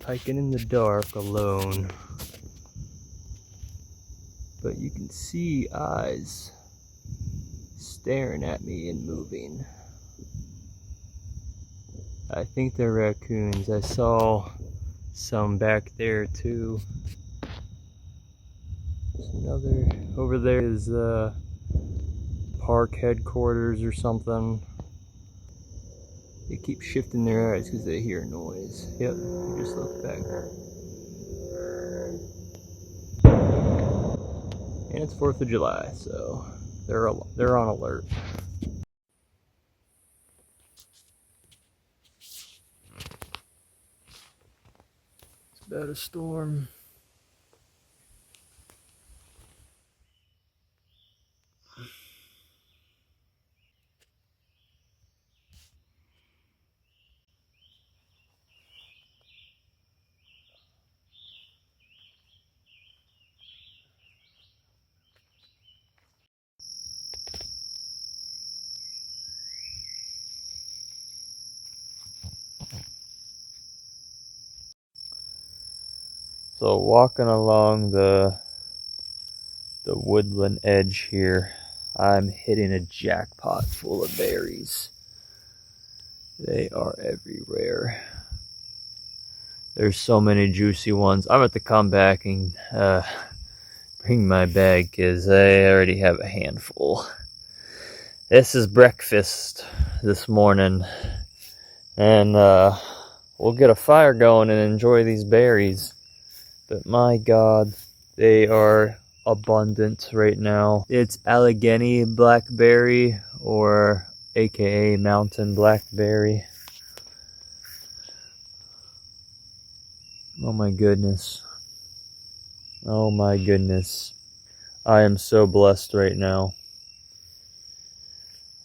hiking in the dark alone. But you can see eyes staring at me and moving. I think they're raccoons. I saw some back there too. There's another over there is park headquarters or something. They keep shifting their eyes because they hear noise. Yep, I just looked back. And it's 4th of July, so they're on alert. It's about a storm. So walking along the woodland edge here, I'm hitting a jackpot full of berries. They are everywhere. There's so many juicy ones. I'm going to come back and bring my bag because I already have a handful. This is breakfast this morning, and we'll get a fire going and enjoy these berries. But my God, they are abundant right now. It's Allegheny blackberry, or aka mountain blackberry. Oh my goodness. Oh my goodness. I am so blessed right now.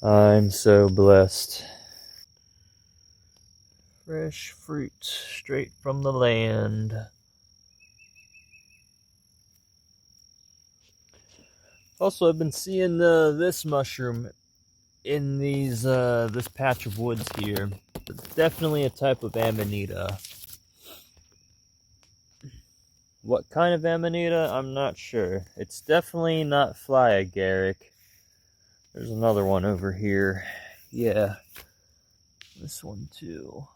I'm so blessed. Fresh fruit straight from the land. Also, I've been seeing this mushroom in this patch of woods here. It's definitely a type of amanita. What kind of amanita? I'm not sure. It's definitely not fly agaric. There's another one over here. Yeah, this one too.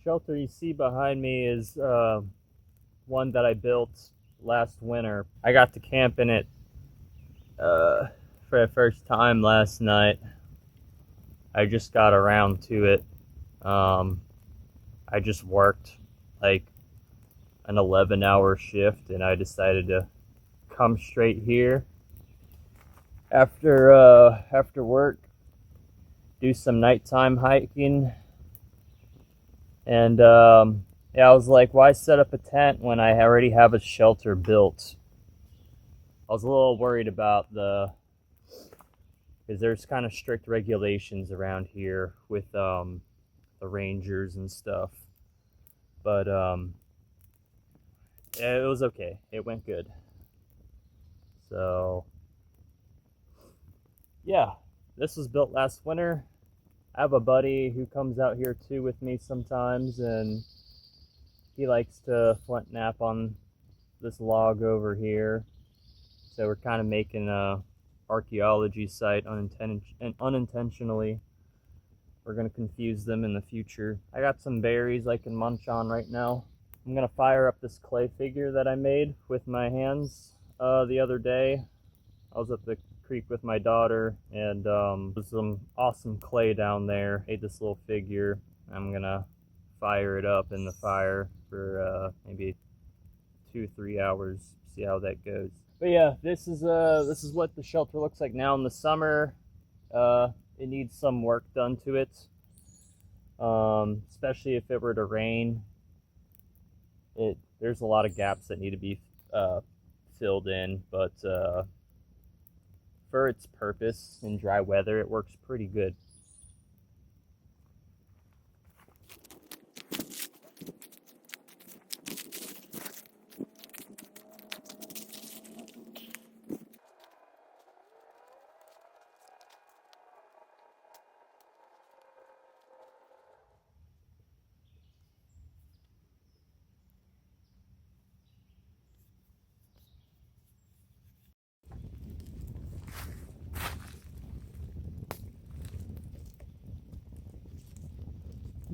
Shelter you see behind me is one that I built last winter. I got to camp in it for the first time last night. I just got around to it. I just worked like an 11-hour shift, and I decided to come straight here after work, do some nighttime hiking, and yeah, I was like, why set up a tent when I already have a shelter built? I was a little worried about because there's kind of strict regulations around here with the rangers and stuff, but yeah, it was okay. It went good. So yeah, this was built last winter. I have a buddy who comes out here too with me sometimes, and he likes to flint nap on this log over here. So we're kind of making a archaeology site unintentionally. We're going to confuse them in the future. I got some berries I can munch on right now. I'm going to fire up this clay figure that I made with my hands the other day. I was at the creek with my daughter, and there's some awesome clay down there. Made this little figure. I'm gonna fire it up in the fire for maybe 2-3 hours, see how that goes. But yeah, this is what the shelter looks like now in the summer. It needs some work done to it, especially if it were to rain. There's a lot of gaps that need to be filled in, but for its purpose in dry weather, it works pretty good.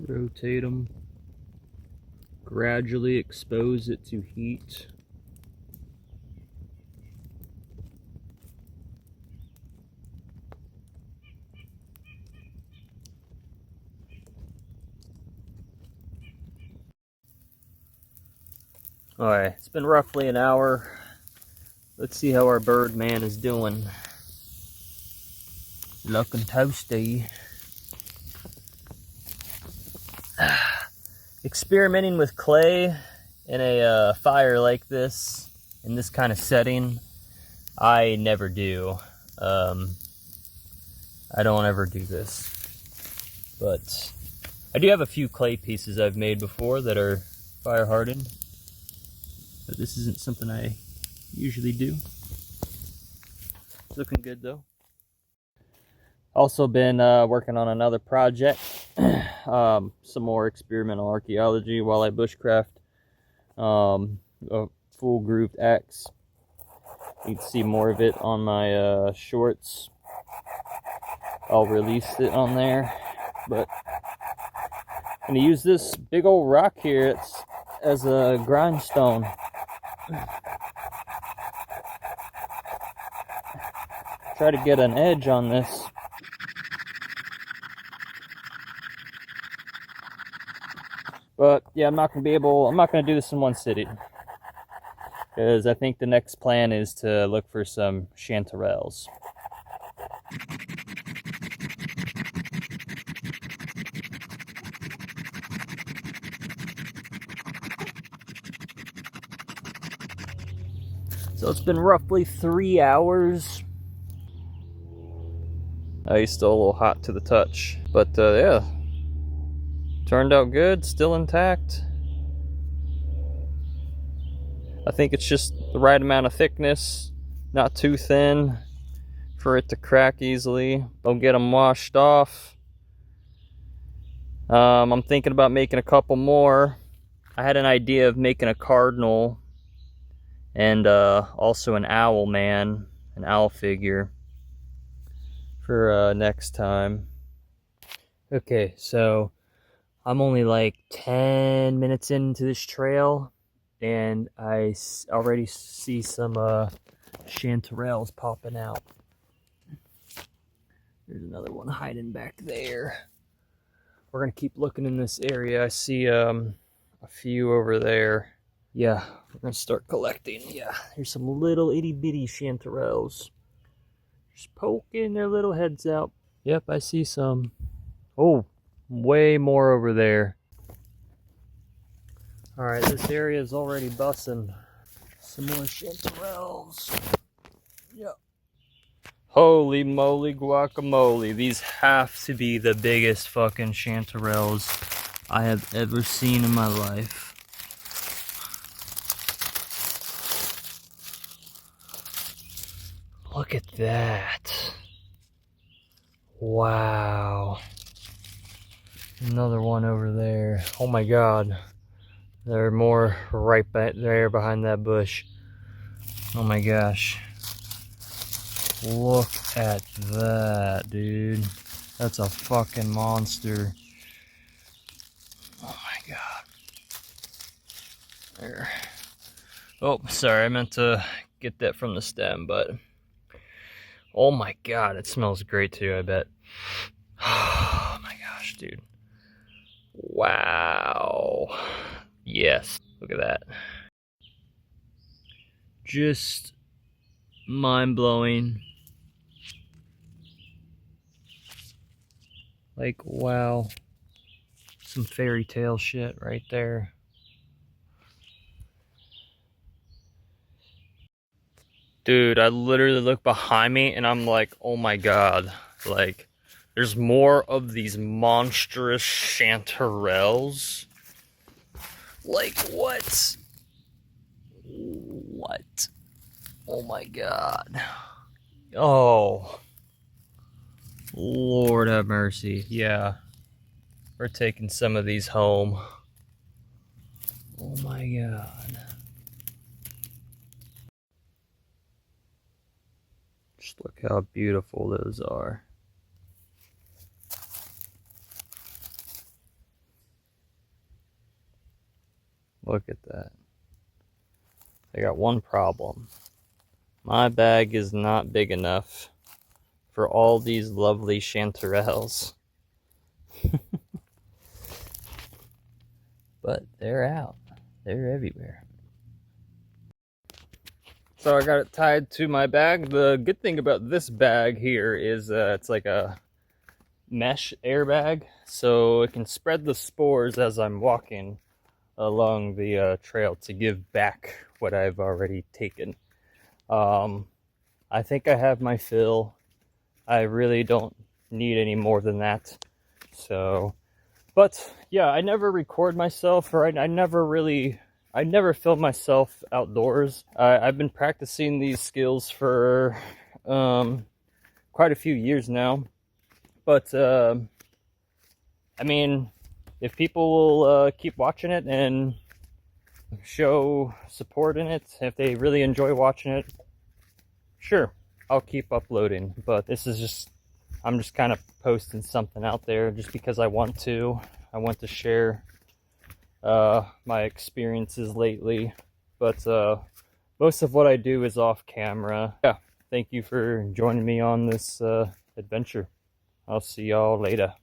Rotate them, gradually expose it to heat. Alright, it's been roughly an hour. Let's see how our bird man is doing. Looking toasty. Experimenting with clay in a fire like this, in this kind of setting, I never do. I don't ever do this. But I do have a few clay pieces I've made before that are fire hardened. But this isn't something I usually do. It's looking good though. Also been working on another project. Some more experimental archaeology while I bushcraft. A full grooved axe. You can see more of it on my shorts. I'll release it on there. But I'm gonna use this big old rock here as a grindstone. Try to get an edge on this. But yeah, I'm not gonna do this in one sitting, because I think the next plan is to look for some chanterelles. So it's been roughly 3 hours. He's still a little hot to the touch, but yeah. Turned out good, still intact. I think it's just the right amount of thickness, not too thin for it to crack easily. I'll get them washed off. I'm thinking about making a couple more. I had an idea of making a cardinal and also an owl man, an owl figure for next time. Okay, so I'm only like 10 minutes into this trail, and I already see some chanterelles popping out. There's another one hiding back there. We're gonna keep looking in this area. I see a few over there. Yeah, we're gonna start collecting. Yeah, here's some little itty bitty chanterelles. Just poking their little heads out. Yep, I see some. Oh, way more over there. Alright, this area is already busting. Some more chanterelles. Yep. Holy moly guacamole. These have to be the biggest fucking chanterelles I have ever seen in my life. Look at that. Wow. Another one over there. Oh my god. There are more right back there behind that bush. Oh my gosh. Look at that, dude. That's a fucking monster. Oh my god. There. Oh, sorry, I meant to get that from the stem, but Oh my god, it smells great too, I bet. Oh my gosh, dude. Wow. Yes, look at that. Just mind-blowing. Like, wow. Some fairy tale shit right there. Dude, I literally look behind me and I'm like, oh my god. Like, there's more of these monstrous chanterelles. Like, what? What? Oh my god. Oh. Lord have mercy. Yeah. We're taking some of these home. Oh my god. Just look how beautiful those are. Look at that. I got one problem. My bag is not big enough for all these lovely chanterelles. But they're out. They're everywhere. So I got it tied to my bag. The good thing about this bag here is it's like a mesh airbag, so it can spread the spores as I'm walking along the trail to give back what I've already taken. I think I have my fill. I really don't need any more than that. So, but yeah, I never record myself, or I never film myself outdoors. I've been practicing these skills for quite a few years now. But I mean, if people will keep watching it and show support in it, if they really enjoy watching it, sure, I'll keep uploading. But this is just, I'm just kind of posting something out there just because I want to. I want to share my experiences lately. But most of what I do is off camera. Yeah, thank you for joining me on this adventure. I'll see y'all later.